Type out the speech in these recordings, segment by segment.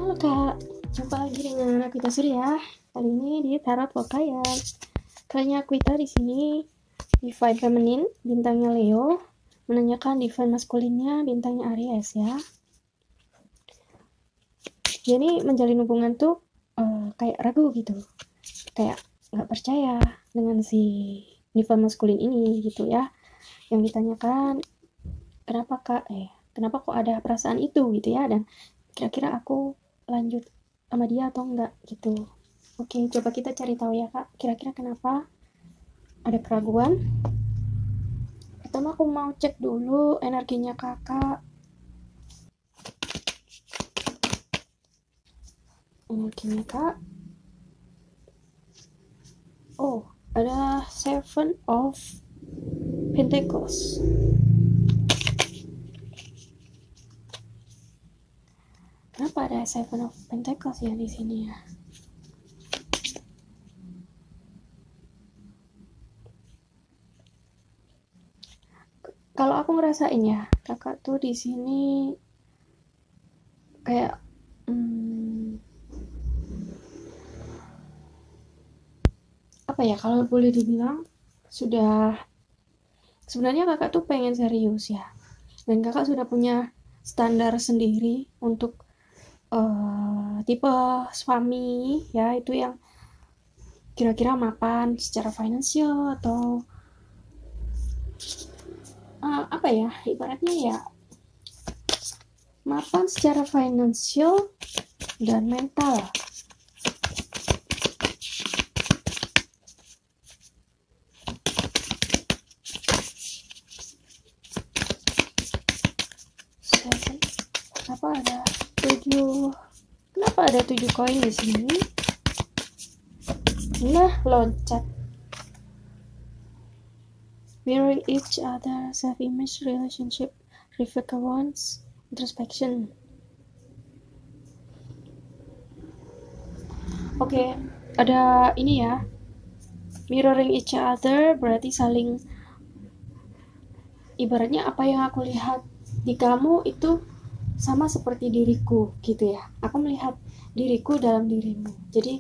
Halo Kak, jumpa lagi dengan Aquita Surya. Kali ini di Tarot Pokayan. Kayaknya Aquita di sini Divine Feminine, bintangnya Leo, menanyakan Divine Masculine-nya bintangnya Aries ya. Jadi menjalin hubungan tuh kayak ragu gitu, kayak nggak percaya dengan si Divine Masculine ini gitu ya. Yang ditanyakan kenapa Kak, kenapa kok ada perasaan itu gitu ya, dan kira-kira aku lanjut sama dia atau enggak gitu. Oke, coba kita cari tahu ya Kak, kira-kira kenapa ada keraguan. Pertama aku mau cek dulu energinya kakak. Energinya kak, oh ada Seven of Pentacles. Kenapa ada Seven of Pentacles ya di sini ya? Kalau aku ngerasain ya, kakak tuh di sini kayak apa ya, kalau boleh dibilang sudah, sebenarnya kakak tuh pengen serius ya, dan kakak sudah punya standar sendiri untuk tipe suami ya, itu yang kira-kira mapan secara finansial atau apa ya, ibaratnya ya mapan secara finansial dan mental. Kenapa ada 7 koin di sini? Nah, loncat. Mirroring each other, self-image, relationship, reflect wants, introspection. Oke, ada ini ya. Mirroring each other berarti saling, ibaratnya apa yang aku lihat di kamu itu sama seperti diriku gitu ya. Aku melihat diriku dalam dirimu. Jadi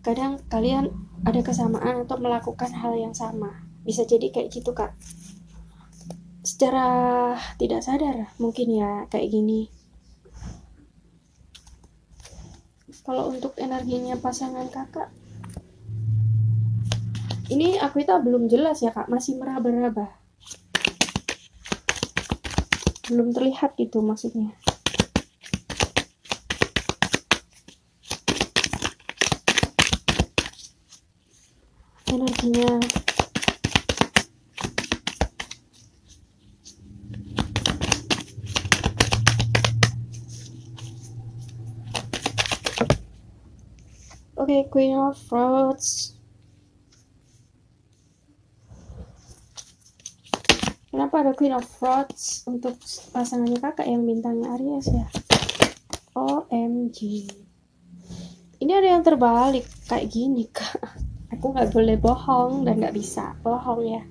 kadang kalian ada kesamaan atau melakukan hal yang sama. Bisa jadi kayak gitu Kak. Secara tidak sadar mungkin ya kayak gini. Kalau untuk energinya pasangan kakak, ini Aquita belum jelas ya Kak, masih meraba-raba. Belum terlihat gitu maksudnya. Energinya oke, Queen of Swords. Kenapa ada Queen of Swords untuk pasangannya kakak yang bintangnya Aries ya? OMG. Ini ada yang terbalik kayak gini Kak. Aku nggak boleh bohong dan nggak bisa bohong ya.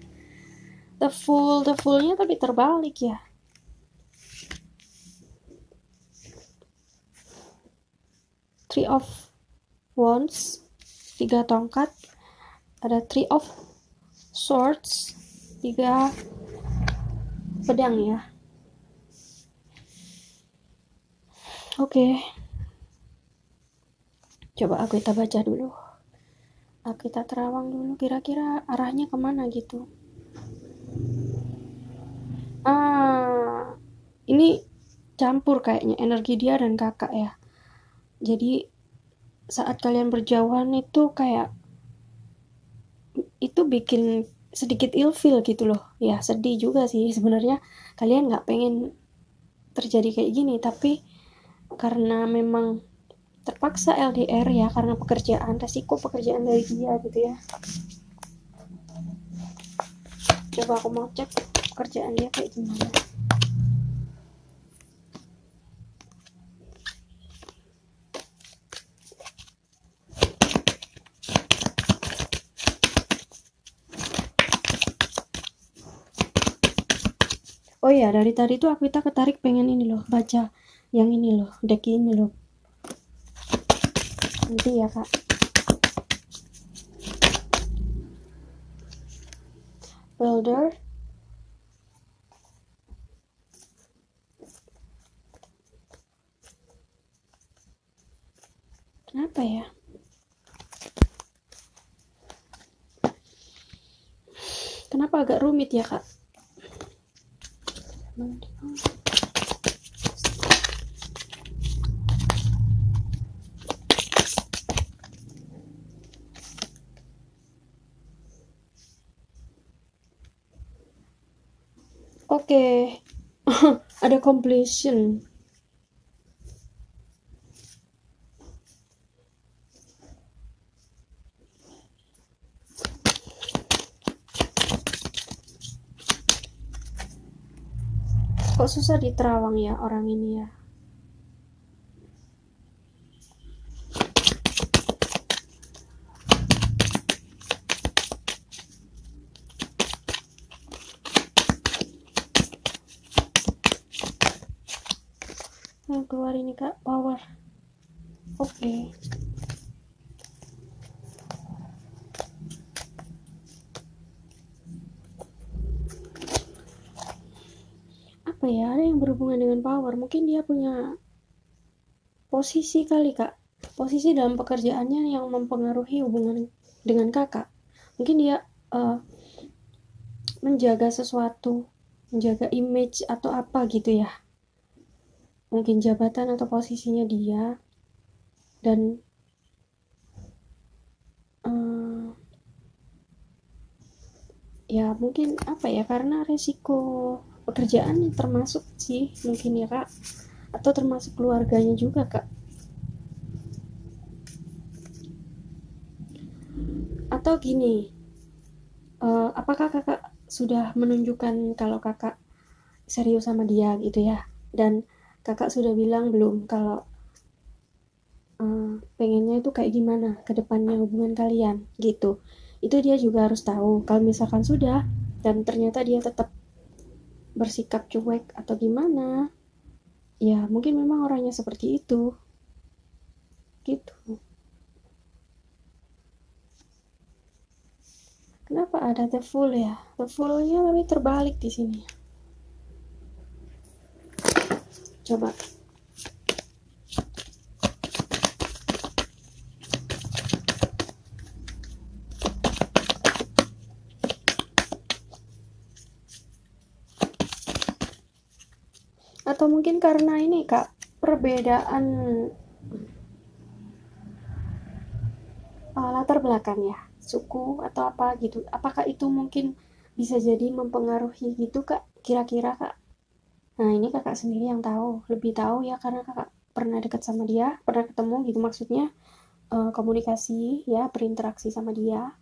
The Fool-nya tapi terbalik ya. Three of Wands, 3 tongkat. Ada Three of Swords, 3 pedang ya. Oke. Coba kita baca dulu. Kita terawang dulu, kira-kira arahnya kemana gitu. Ini campur kayaknya energi dia dan kakak ya. Jadi saat kalian berjauhan itu kayak itu bikin sedikit ilfeel gitu loh ya. Sedih juga sih sebenarnya, kalian nggak pengen terjadi kayak gini, tapi karena memang terpaksa LDR ya, karena pekerjaan, resiko pekerjaan dari dia gitu ya. Coba aku mau cek pekerjaan dia kayak gimana. Oh iya, dari tadi tuh aku ketarik pengen ini loh, baca yang ini loh, deck ini loh. Nanti ya kak. Builder. Kenapa ya? Kenapa agak rumit ya kak? Oke. Ada completion. Kok susah diterawang ya orang ini ya? Yang keluar ini kak, power. Oke. Apa ya, ada yang berhubungan dengan power. Mungkin dia punya posisi kali kak, posisi dalam pekerjaannya yang mempengaruhi hubungan dengan kakak. Mungkin dia menjaga sesuatu, menjaga image atau apa gitu ya, mungkin jabatan atau posisinya dia. Dan ya mungkin apa ya, karena resiko pekerjaan termasuk sih mungkin ya kak, atau termasuk keluarganya juga kak. Atau gini, apakah kakak sudah menunjukkan kalau kakak serius sama dia gitu ya, dan kakak sudah bilang belum kalau pengennya itu kayak gimana ke depannya hubungan kalian gitu. Itu dia juga harus tahu. Kalau misalkan sudah dan ternyata dia tetap bersikap cuek atau gimana, ya mungkin memang orangnya seperti itu gitu. Kenapa ada the fool ya? The fool-nya tapi terbalik di sini. Coba. Atau mungkin karena ini kak, perbedaan latar belakang ya, suku atau apa gitu. Apakah itu mungkin bisa jadi mempengaruhi gitu kak, kira-kira kak? Nah ini kakak sendiri yang tahu, lebih tahu ya, karena kakak pernah dekat sama dia, pernah ketemu gitu maksudnya, komunikasi ya, berinteraksi sama dia.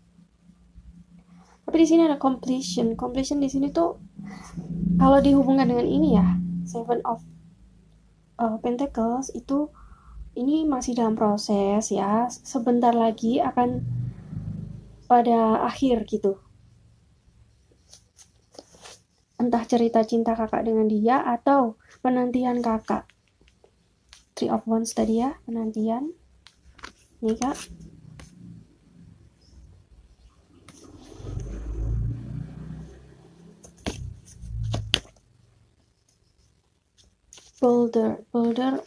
Tapi di sini ada completion. Completion di sini tuh kalau dihubungkan dengan ini ya, Seven of Pentacles itu, ini masih dalam proses ya, sebentar lagi akan pada akhir gitu. Entah cerita cinta kakak dengan dia atau penantian kakak. Three of Wands tadi ya, penantian. Nih kak. Boulder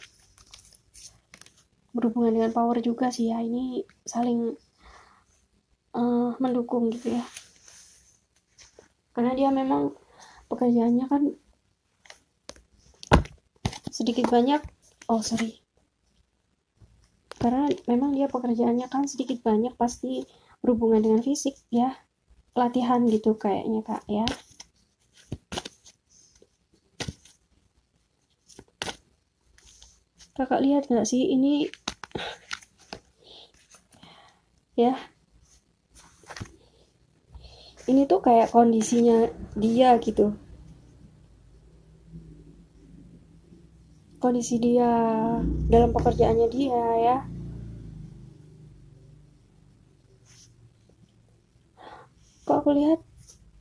berhubungan dengan power juga sih ya. Ini saling mendukung gitu ya. Karena dia memang pekerjaannya kan sedikit banyak, karena memang dia pekerjaannya kan sedikit banyak pasti berhubungan dengan fisik ya, latihan gitu kayaknya kak ya. Kakak lihat gak sih ini ya, ini tuh kayak kondisinya dia gitu, kondisi dia dalam pekerjaannya dia ya. Kok aku lihat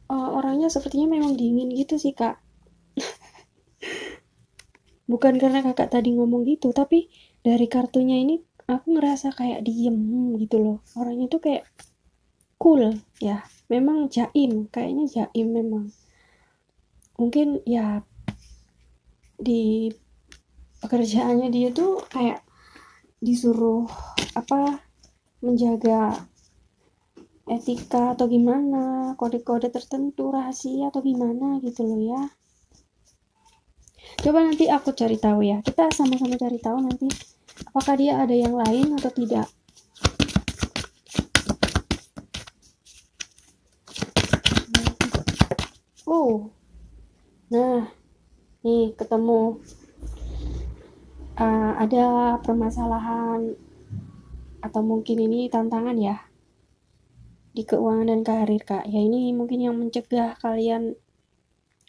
orangnya sepertinya memang dingin gitu sih kak. Bukan karena kakak tadi ngomong gitu, tapi dari kartunya ini aku ngerasa kayak diem gitu loh. Orangnya tuh kayak cool ya. Memang jaim, kayaknya jaim memang. Mungkin ya di pekerjaannya dia tuh kayak disuruh apa menjaga etika atau gimana, kode-kode tertentu rahasia atau gimana gitu loh ya. Coba nanti aku cari tahu ya. Kita sama-sama cari tahu nanti apakah dia ada yang lain atau tidak. Oh, nah, nih ketemu ada permasalahan atau mungkin ini tantangan ya di keuangan dan karir kak. Ya ini mungkin yang mencegah kalian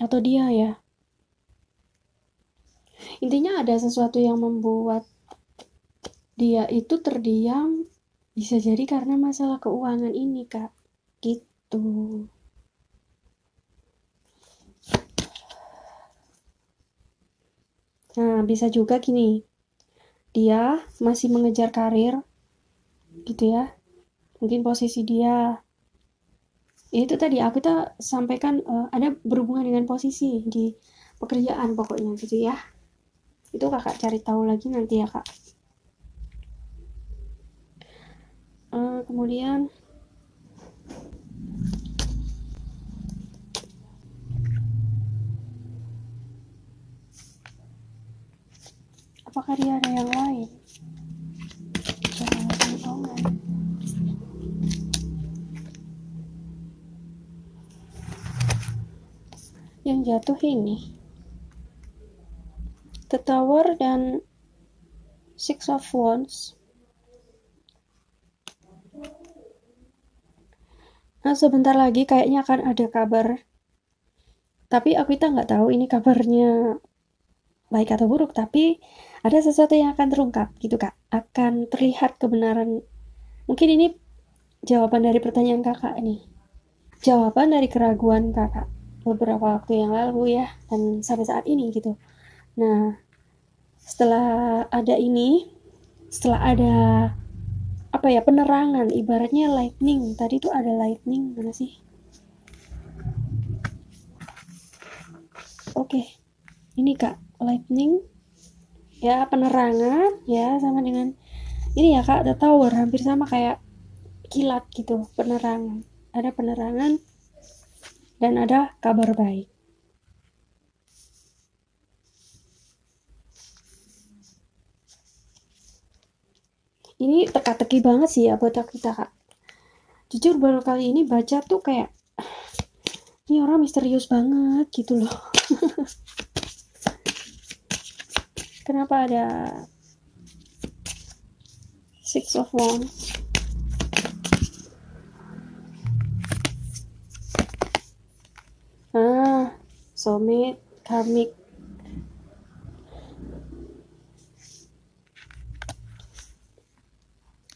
atau dia ya. Intinya ada sesuatu yang membuat dia itu terdiam, bisa jadi karena masalah keuangan ini kak. Gitu. Nah, bisa juga gini. Dia masih mengejar karir gitu ya. Mungkin posisi dia itu tadi aku tuh sampaikan ada berhubungan dengan posisi di pekerjaan pokoknya gitu ya. Itu kakak cari tahu lagi nanti ya kak. Kemudian apakah dia ada yang lain? Yang jatuh ini The Tower dan Six of Wands. Nah, sebentar lagi kayaknya akan ada kabar. Tapi aku kita nggak tahu ini kabarnya baik atau buruk. Tapi ada sesuatu yang akan terungkap gitu kak. Akan terlihat kebenaran. Mungkin ini jawaban dari pertanyaan kakak nih. Jawaban dari keraguan kakak beberapa waktu yang lalu ya. Dan sampai saat ini gitu. Nah, setelah ada ini, setelah ada apa ya penerangan, ibaratnya lightning. Tadi tuh ada lightning mana sih? Oke, ini kak lightning ya penerangan ya sama dengan ini ya kak The Tower hampir sama kayak kilat gitu penerangan. Ada penerangan dan ada kabar baik. Ini teka-teki banget sih ya buat kita kak. Jujur baru kali ini baca tuh kayak ini orang misterius banget gitu loh. Kenapa ada Six of Wands? Soulmate, karmic.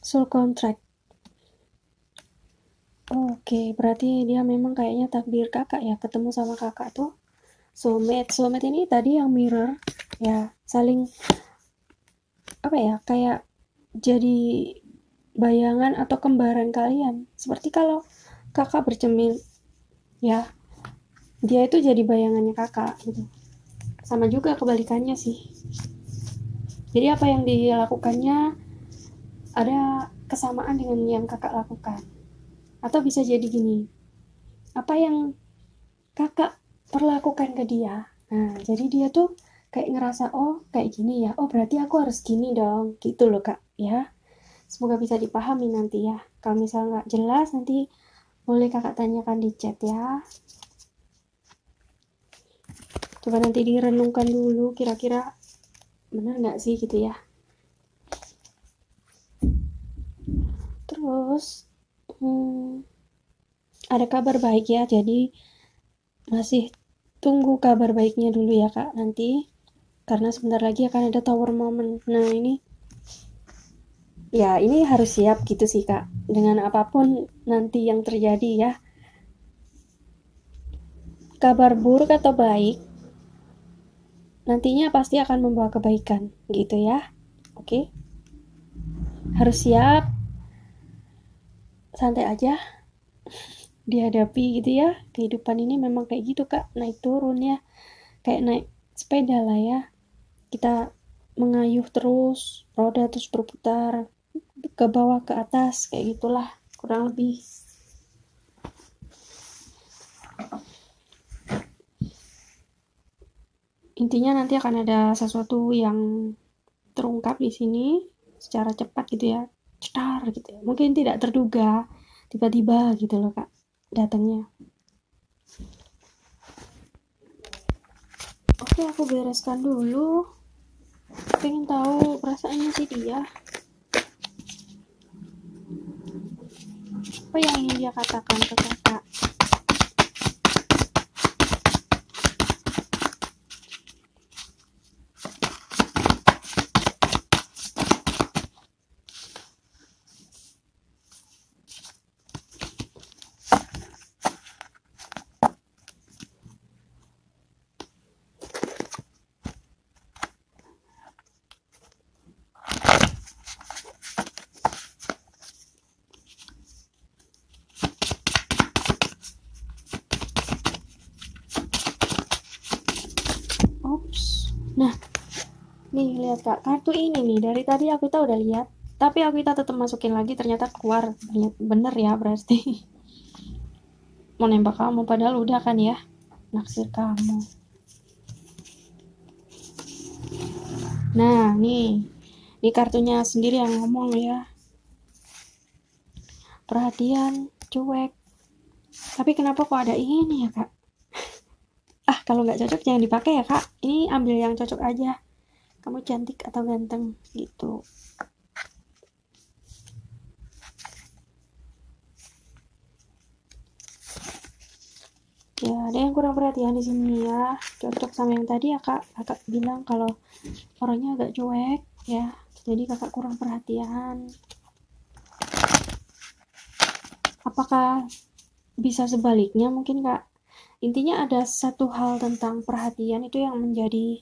Soul contract. Oke, berarti dia memang kayaknya takdir kakak ya ketemu sama kakak tuh. Soulmate ini tadi yang mirror ya, saling apa ya, kayak jadi bayangan atau kembaran kalian. Seperti kalau kakak bercermin ya, dia itu jadi bayangannya kakak gitu. Sama juga kebalikannya sih. Jadi apa yang dia lakukannya ada kesamaan dengan yang kakak lakukan. Atau bisa jadi gini, apa yang kakak perlakukan ke dia. Nah, jadi dia tuh kayak ngerasa, oh kayak gini ya, oh berarti aku harus gini dong, gitu loh kak, ya. Semoga bisa dipahami nanti ya. Kalau misalnya nggak jelas, nanti boleh kakak tanyakan di chat ya. Coba nanti direnungkan dulu, kira-kira benar nggak sih gitu ya. Terus, ada kabar baik ya, jadi masih tunggu kabar baiknya dulu ya kak nanti. Karena sebentar lagi akan ada tower moment. Nah ini ya ini harus siap gitu sih kak dengan apapun nanti yang terjadi ya, kabar buruk atau baik nantinya pasti akan membawa kebaikan gitu ya. Oke. harus siap, santai aja dihadapi gitu ya. Kehidupan ini memang kayak gitu Kak, naik turun ya, kayak naik sepeda lah ya, kita mengayuh terus, roda terus berputar ke bawah ke atas, kayak gitulah kurang lebih. Intinya nanti akan ada sesuatu yang terungkap di sini secara cepat gitu ya, cetar gitu ya. Mungkin tidak terduga, tiba-tiba gitu loh Kak datangnya. Oke, aku bereskan dulu. Pengen tahu perasaannya sih dia. Apa yang ingin dia katakan ke kakak? Ops. Nah, nih lihat Kak, kartu ini nih dari tadi aku udah lihat, tapi aku tetap masukin lagi, ternyata keluar. Bener ya berarti. Mau nembak kamu padahal udah kan ya, naksir kamu. Nah, nih kartunya sendiri yang ngomong ya. Perhatian, cuek. Tapi kenapa kok ada ini ya Kak? Kalau nggak cocok jangan dipakai ya Kak. Ini ambil yang cocok aja. Kamu cantik atau ganteng gitu. Ya, ada yang kurang perhatian di sini ya. Cocok sama yang tadi ya Kak. Kakak bilang kalau orangnya agak cuek ya. Jadi kakak kurang perhatian. Apakah bisa sebaliknya mungkin Kak? Intinya ada satu hal tentang perhatian itu yang menjadi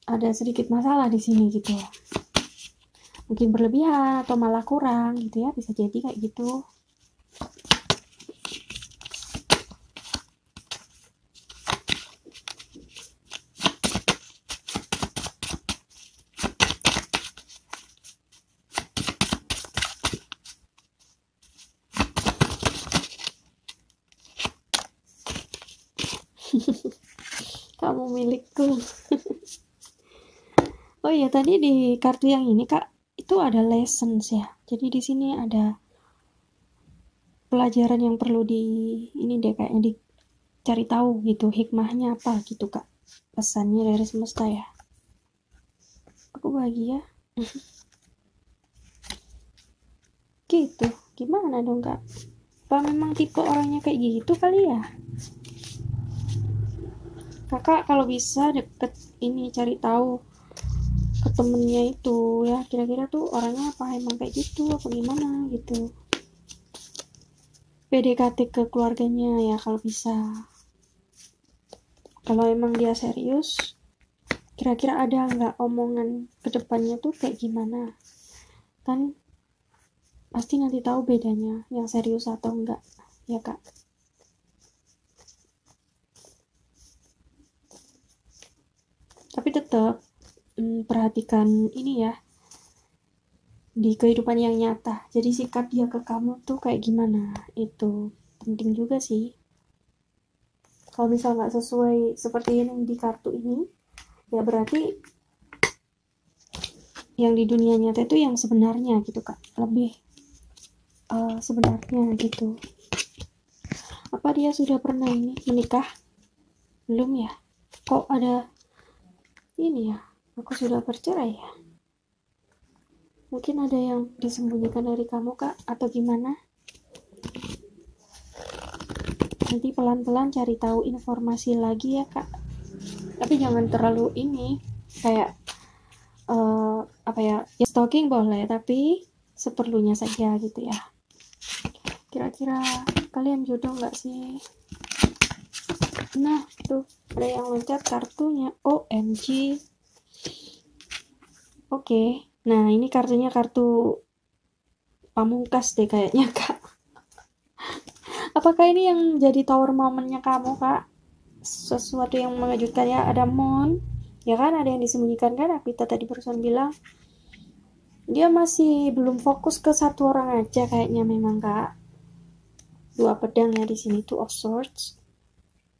ada sedikit masalah di sini gitu. Mungkin berlebihan atau malah kurang gitu ya, bisa jadi kayak gitu. Kamu milikku. Oh iya, tadi di kartu yang ini Kak, itu ada lessons ya. Jadi di sini ada pelajaran yang perlu ini deh kayaknya dicari tahu gitu, hikmahnya apa gitu Kak. Pesannya dari semesta ya. Aku bahagia. Gitu. Gimana dong Kak? Apa memang tipe orangnya kayak gitu kali ya? Kakak kalau bisa deket ini cari tahu ke temennya itu ya, kira-kira tuh orangnya apa emang kayak gitu apa gimana gitu. PDKT ke keluarganya ya kalau bisa. Kalau emang dia serius, kira-kira ada nggak omongan kedepannya tuh kayak gimana? Kan pasti nanti tahu bedanya yang serius atau enggak ya Kak. Tapi tetap perhatikan ini ya di kehidupan yang nyata. Jadi sikap dia ke kamu tuh kayak gimana, itu penting juga sih. Kalau misal nggak sesuai seperti yang di kartu ini, ya berarti yang di dunia nyata itu yang sebenarnya gitu Kak, lebih sebenarnya gitu. Apa dia sudah pernah ini menikah? Belum ya? Kok ada ini ya? Aku sudah bercerai ya? Mungkin ada yang disembunyikan dari kamu Kak, atau gimana? Nanti pelan-pelan cari tahu informasi lagi ya Kak. Tapi jangan terlalu ini, kayak apa ya stalking boleh, tapi seperlunya saja gitu ya. Kira-kira kalian jodoh nggak sih? Nah tuh ada yang loncat kartunya, OMG. Oke. Nah, ini kartunya kartu pamungkas deh kayaknya, Kak. Apakah ini yang jadi tower momennya kamu, Kak? Sesuatu yang mengejutkan ya, ada Moon. Ya kan, ada yang disembunyikan kan, Akita tadi barusan bilang. Dia masih belum fokus ke satu orang aja kayaknya memang, Kak. Dua pedang ya di sini, Two of Swords.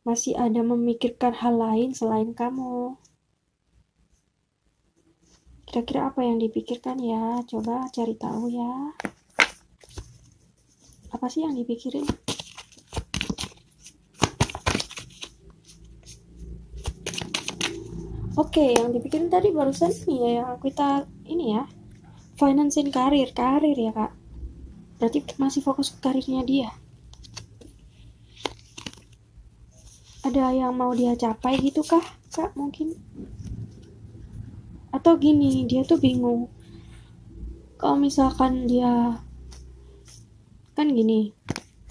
Masih ada memikirkan hal lain selain kamu. Kira-kira apa yang dipikirkan ya? Coba cari tahu ya. Apa sih yang dipikirin? Oke, yang dipikirin tadi barusan ini ya, yang kita ini ya, financing karir ya, Kak. Berarti masih fokus ke karirnya dia. Ada yang mau dia capai gitu kah, Kak, mungkin? Atau gini, dia tuh bingung. Kalau misalkan dia, kan gini,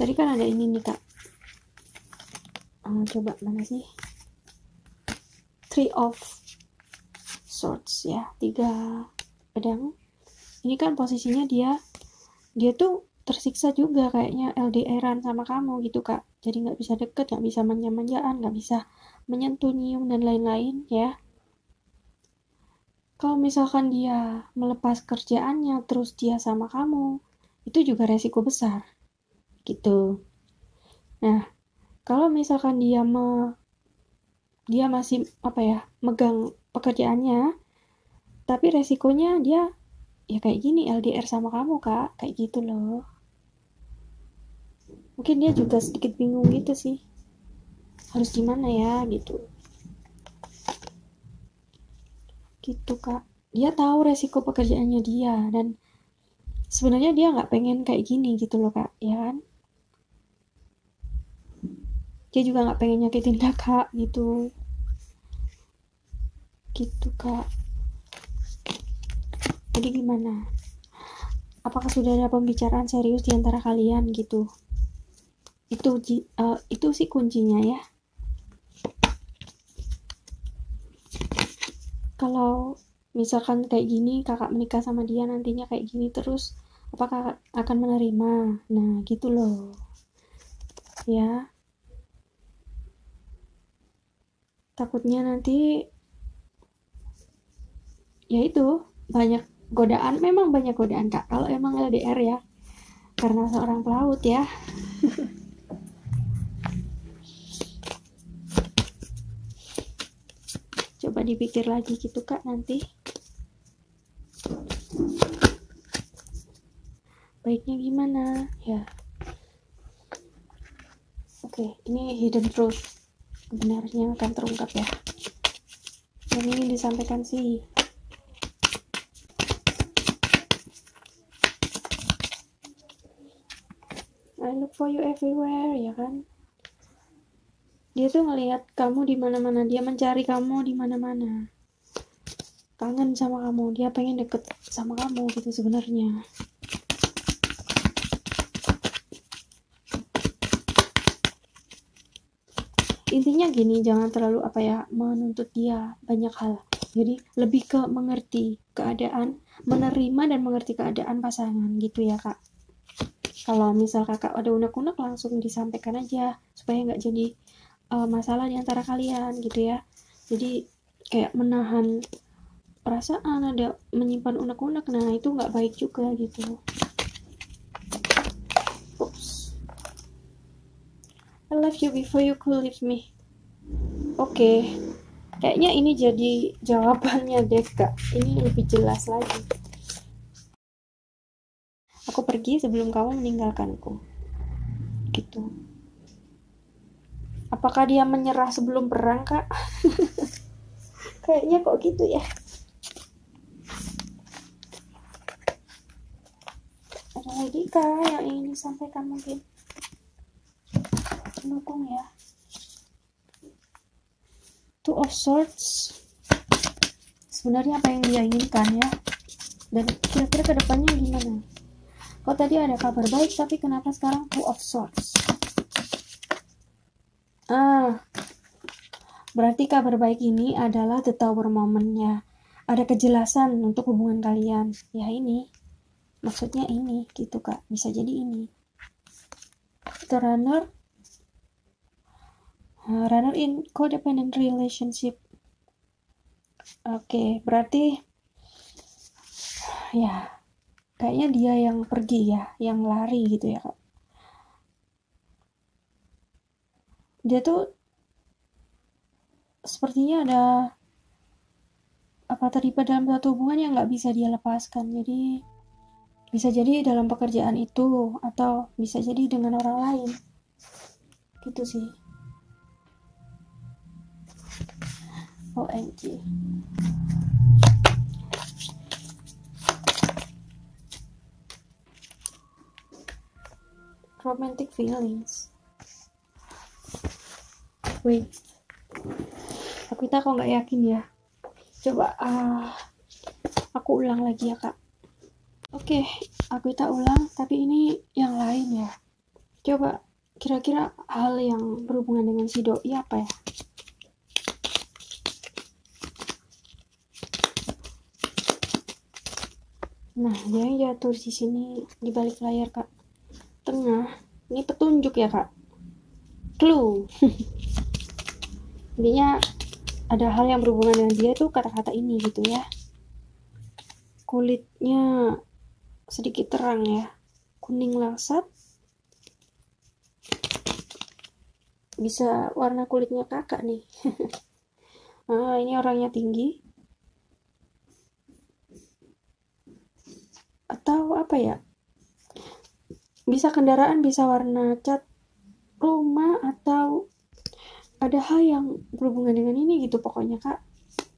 tadi kan ada ini nih, Kak. Coba mana sih? Three of Swords ya, 3 pedang. Ini kan posisinya dia tuh tersiksa juga kayaknya LDR-an sama kamu gitu, Kak. Jadi nggak bisa deket, nggak bisa manja-manjaan, nggak bisa menyentuh, nyium, dan lain-lain ya. Kalau misalkan dia melepas kerjaannya terus dia sama kamu, itu juga resiko besar gitu. Nah, kalau misalkan dia masih megang pekerjaannya, tapi resikonya dia ya kayak gini, LDR sama kamu, Kak, kayak gitu loh. Mungkin dia juga sedikit bingung gitu sih, harus gimana ya gitu, Kak. Dia tahu resiko pekerjaannya dia, dan sebenarnya dia nggak pengen kayak gini gitu loh, Kak, ya kan? Dia juga nggak pengen nyakitin Kakak gitu, Kak. Jadi gimana? Apakah sudah ada pembicaraan serius di antara kalian gitu? Itu sih kuncinya ya. Kalau misalkan kayak gini, Kakak menikah sama dia nantinya kayak gini terus, apakah akan menerima? Nah, gitu loh. Ya. Takutnya nanti ya itu banyak godaan, memang banyak godaan, Kak. Kalau emang LDR ya. Karena seorang pelaut ya. Coba dipikir lagi gitu, Kak, nanti. Baiknya gimana? Ya. Oke, ini hidden truth. Kebenarnya akan terungkap ya. Yang ingin disampaikan sih, I look for you everywhere, ya kan? Dia tuh ngelihat kamu di mana-mana, dia mencari kamu di mana-mana. Kangen sama kamu, dia pengen deket sama kamu gitu sebenarnya. Intinya gini, jangan terlalu menuntut dia banyak hal. Jadi lebih ke mengerti keadaan, menerima dan mengerti keadaan pasangan gitu ya, Kak. Kalau misal Kakak ada unek-unek, langsung disampaikan aja supaya nggak jadi masalah di antara kalian gitu ya. Jadi kayak menahan perasaan, ada menyimpan unek-unek, nah itu nggak baik juga gitu. Oops. I love you before you could leave me. Oke. Kayaknya ini jadi jawabannya deh, Kak. Ini lebih jelas lagi. Aku pergi sebelum kamu meninggalkanku. Gitu. Apakah dia menyerah sebelum perang, Kak? Kayaknya kok gitu ya. Ada lagi Kak yang ingin disampaikan mungkin? Pendukung ya. Two of Swords. Sebenarnya apa yang dia inginkan ya? Dan kira-kira kedepannya gimana? Kok tadi ada kabar baik, tapi kenapa sekarang Two of Swords? Berarti kabar baik ini adalah the tower moment-nya. ada kejelasan untuk hubungan kalian. Ya ini maksudnya ini gitu kak, bisa jadi ini. The runner in codependent relationship. Oke, berarti ya kayaknya dia yang pergi ya, yang lari gitu ya kak. Dia tuh sepertinya ada terlibat dalam satu hubungan yang nggak bisa dia lepaskan. Jadi bisa jadi dalam pekerjaan itu, atau bisa jadi dengan orang lain gitu sih. OMG. Romantic feelings. Wait, aku kok nggak yakin ya. Coba aku ulang lagi ya kak. Oke, aku ulang, tapi ini yang lain ya. Coba kira-kira hal yang berhubungan dengan si doi apa ya? Nah, dia yang jatuh di sini di balik layar kak. Tengah. Ini petunjuk ya kak. Clue. Intinya ada hal yang berhubungan dengan dia tuh kata-kata ini gitu ya. Kulitnya sedikit terang ya, kuning langsat. Bisa warna kulitnya kakak nih. Ini orangnya tinggi. Atau apa ya? Bisa kendaraan, bisa warna cat rumah, atau ada hal yang berhubungan dengan ini gitu pokoknya kak.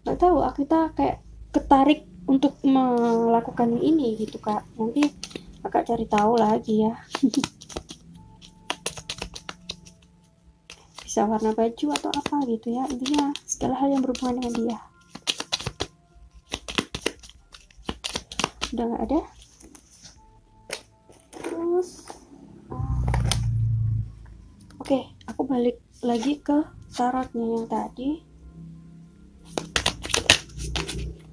Gak tahu, kita kayak ketarik untuk melakukan ini gitu kak. Nanti kakak cari tahu lagi ya. Bisa warna baju atau apa gitu ya, intinya segala hal yang berhubungan dengan dia. Udah nggak ada. Terus oke, aku balik lagi ke tarotnya yang tadi.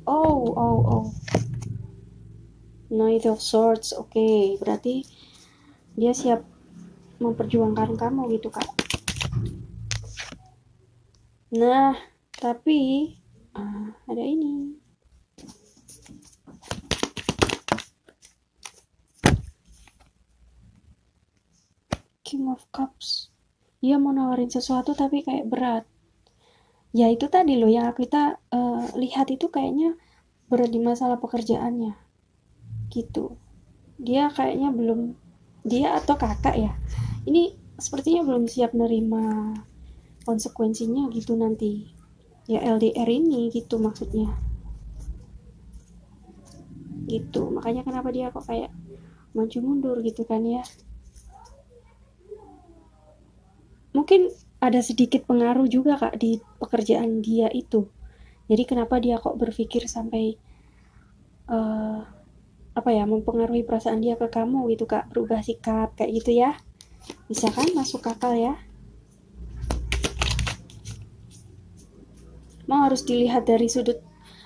Oh. Knight of Swords. Oke, berarti dia siap memperjuangkan kamu gitu kak. Nah, tapi ada ini. King of Cups. Dia mau nawarin sesuatu tapi kayak berat. Ya itu tadi loh yang kita lihat itu kayaknya berat di masalah pekerjaannya. Gitu. Dia kayaknya belum, dia atau kakak ya. Ini sepertinya belum siap nerima konsekuensinya gitu nanti. Ya LDR ini gitu maksudnya. Gitu. Makanya kenapa dia kok kayak maju mundur gitu kan ya. Mungkin ada sedikit pengaruh juga kak di pekerjaan dia itu. Jadi kenapa dia kok berpikir sampai mempengaruhi perasaan dia ke kamu gitu kak, berubah sikap kayak gitu ya. Bisa kan masuk akal ya. Mau harus dilihat dari sudut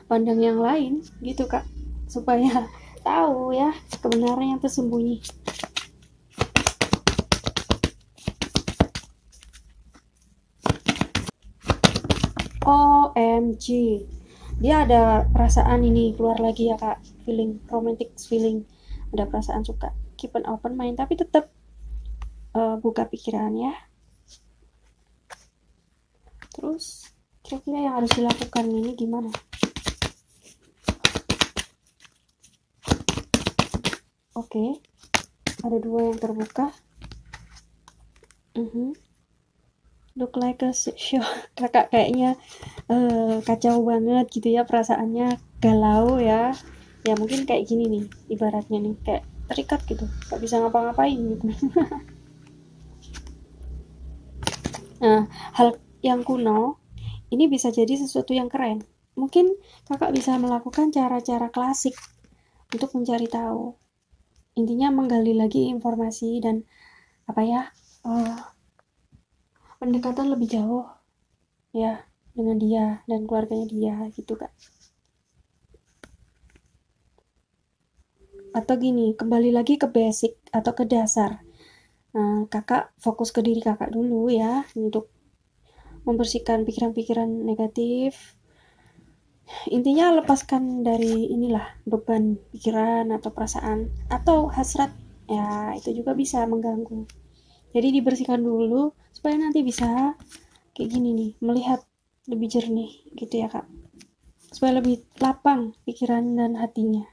pandang yang lain gitu kak, supaya tahu ya kebenaran yang tersembunyi. OMG, dia ada perasaan ini keluar lagi ya kak, feeling romantic feeling, ada perasaan suka. Keep an open mind, tapi tetap buka pikiran ya. Terus kira-kira yang harus dilakukan ini gimana? Oke, ada dua yang terbuka. Look like a show. Kakak kayaknya kacau banget gitu ya, perasaannya galau ya. Ya mungkin kayak gini nih, ibaratnya nih kayak terikat gitu, gak bisa ngapa-ngapain gitu. Nah, hal yang kuno ini bisa jadi sesuatu yang keren. Mungkin kakak bisa melakukan cara-cara klasik untuk mencari tahu. Intinya menggali lagi informasi dan pendekatan lebih jauh ya dengan dia dan keluarganya dia gitu kak. atau gini, kembali lagi ke basic atau ke dasar. Nah, kakak fokus ke diri kakak dulu ya, untuk membersihkan pikiran-pikiran negatif. Intinya lepaskan dari inilah beban pikiran atau perasaan atau hasrat, ya itu juga bisa mengganggu. Jadi dibersihkan dulu supaya nanti bisa kayak gini nih, melihat lebih jernih gitu ya kak, supaya lebih lapang pikiran dan hatinya.